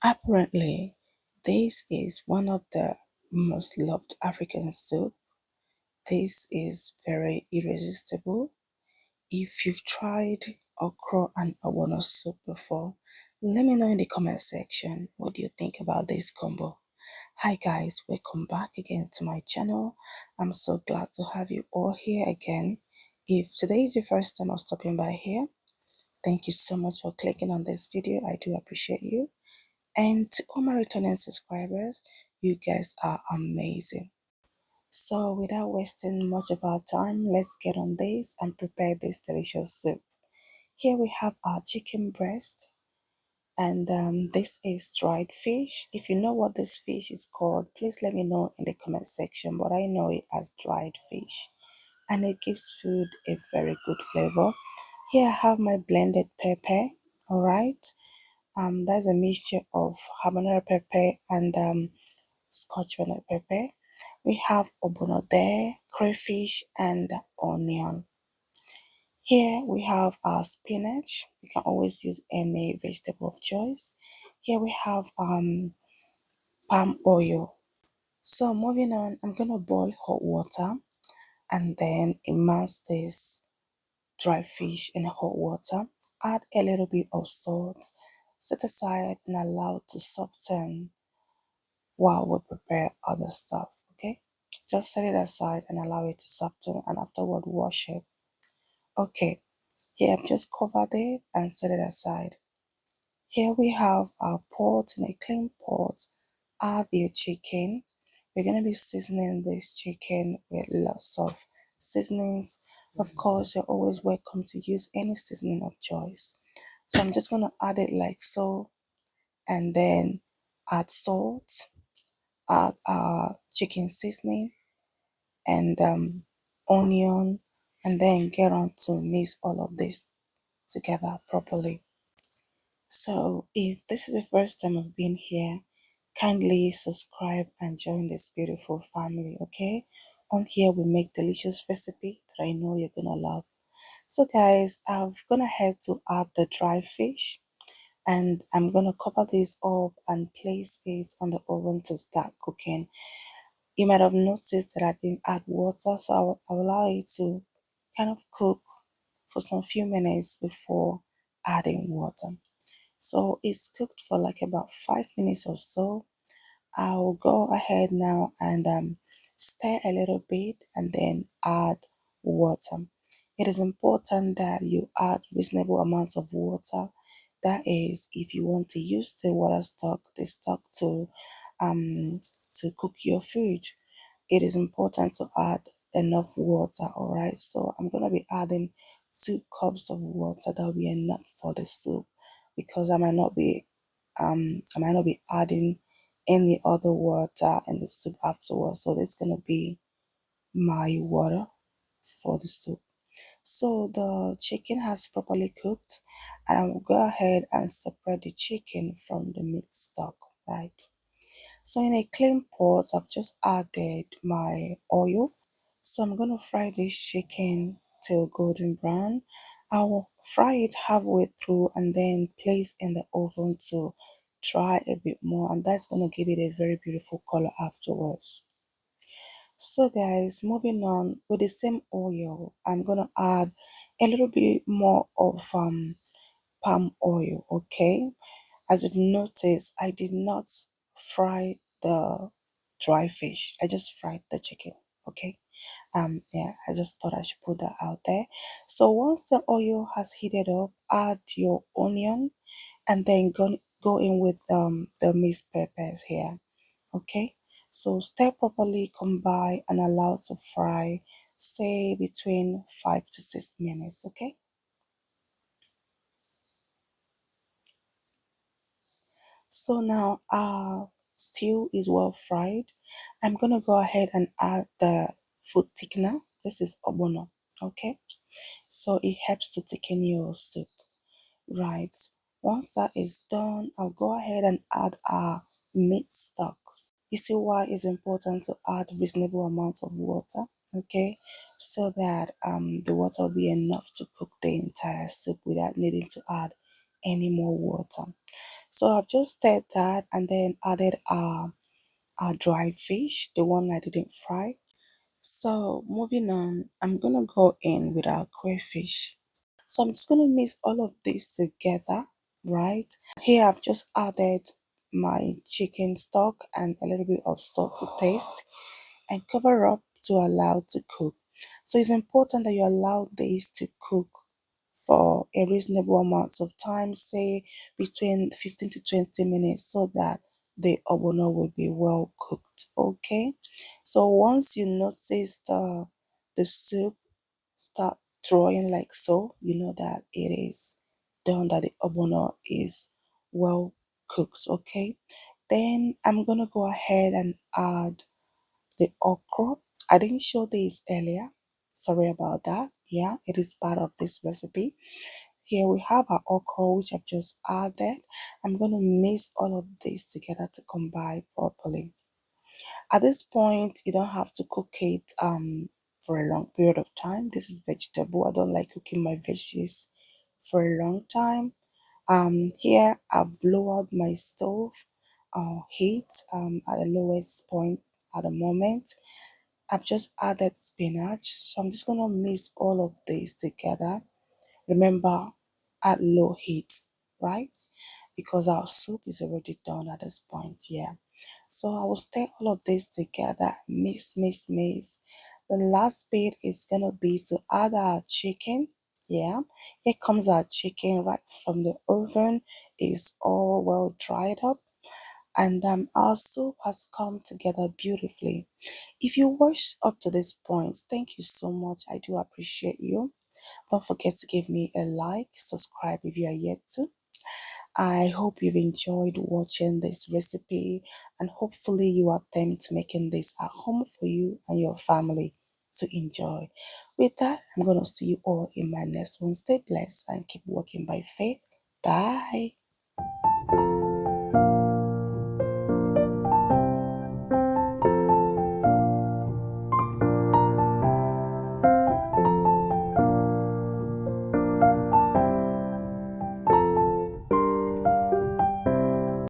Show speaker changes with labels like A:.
A: Apparently, this is one of the most loved African soup. This is very irresistible. If you've tried okro and Ogbonosoup before, let me know in the comment section what do you think about this combo. Hi guys, welcome back again to my channel. I'm so glad to have you all here again. If today is your first time of stopping by here, thank you so much for clicking on this video. I do appreciate you. And to all my returning subscribers, you guys are amazing. So without wasting much of our time, let's get on this and prepare this delicious soup. Here we have our chicken breast, and this is dried fish. If you know what this fish is called, please let me know in the comment section, but I know it as dried fish, and it gives food a very good flavor. Here I have my blended pepper. All right, that's a mixture of habanero pepper and scotch bonnet pepper. We have ogbono there, crayfish, and onion. Here we have our spinach. You can always use any vegetable of choice. Here we have palm oil. So moving on, I'm gonna boil hot water and then immerse this dry fish in hot water. Add a little bit of salt, set aside and allow to soften while we prepare other stuff. Okay, just set it aside and allow it to soften, and afterward wash it. Okay, here I've just covered it and set it aside. Here we have our pot. In a clean pot, add your chicken. We're going to be seasoning this chicken with lots of seasonings. Of course, you're always welcome to use any seasoning of choice. So I'm just going to add it like so, and then add salt, add our chicken seasoning, and onion, and then get on to mix all of this together properly. So if this is the first time of being here, kindly subscribe and join this beautiful family. Okay, on here we make delicious recipe that I know you're gonna love. So guys, I've gone ahead to add the dry fish, and I'm gonna cover this up and place it on the oven to start cooking. You might have noticed that I didn't add water, so I'll allow it to kind of cook for some few minutes before adding water. So it's cooked for like about 5 minutes or so. I'll go ahead now and stir a little bit and then add water. It is important that you add reasonable amounts of water. That is, if you want to use the stock um to cook your food, it is important to add enough water. All right, so I'm gonna be adding 2 cups of water. That'll be enough for the soup, because I might not be adding any other water in the soup afterwards. So this is gonna be my water for the soup. So the chicken has properly cooked, and I will go ahead and separate the chicken from the meat stock, right? So in a clean pot, I've just added my oil. So I'm going to fry this chicken till golden brown. I will fry it halfway through and then place in the oven to dry a bit more, and that's going to give it a very beautiful color afterwards. So guys, moving on with the same oil, I'm going to add a little bit more of palm oil. Okay, as you've noticed, I did not fry the dry fish. I just fried the chicken. Okay. Yeah, I just thought I should put that out there. So once the oil has heated up, add your onion and then go in with the mixed peppers here. Okay. So stir properly, combine and allow to fry, say between 5 to 6 minutes. Okay. So now our stew is well fried. I'm gonna go ahead and add the food thickener. This is Ogbono. Okay, so it helps to thicken your soup, right? Once that is done, I'll go ahead and add our meat stocks. You see why it's important to add reasonable amount of water, okay, so that the water will be enough to cook the entire soup without needing to add any more water. So I've just stirred that and then added our dried fish, the one I didn't fry. So moving on, I'm gonna go in with our crayfish. So I'm just gonna mix all of this together, right? Here I've just added my chicken stock and a little bit of salt to taste and cover up to allow to cook. So it's important that you allow this to cook for a reasonable amount of time, say between 15 to 20 minutes, so that the ogbono will be well cooked. Okay. So once you notice the soup start drawing like so, you know that it is done, that the ogbono is well cooked. Okay. Then I'm gonna go ahead and add the okro. I didn't show this earlier. Sorry about that. Yeah, it is part of this recipe. Here we have our okra, which I've just added. I'm going to mix all of this together to combine properly. At this point, you don't have to cook it for a long period of time. This is vegetable. I don't like cooking my veggies for a long time. Here I've lowered my stove heat at the lowest point at the moment. I've just added spinach, so I'm just gonna mix all of this together. Remember, at low heat, right? Because our soup is already done at this point, yeah. So I will stir all of this together, mix, mix, mix. The last bit is gonna be to add our chicken. Yeah, here comes our chicken right from the oven. It's all well dried up, and our soup has come together beautifully. If you watched up to this point, thank you so much. I do appreciate you. Don't forget to give me a like, subscribe if you are yet to. I hope you've enjoyed watching this recipe, and hopefully you are attempt to making this at home for you and your family to enjoy. With that, I'm going to see you all in my next one. Stay blessed and keep walking by faith. Bye.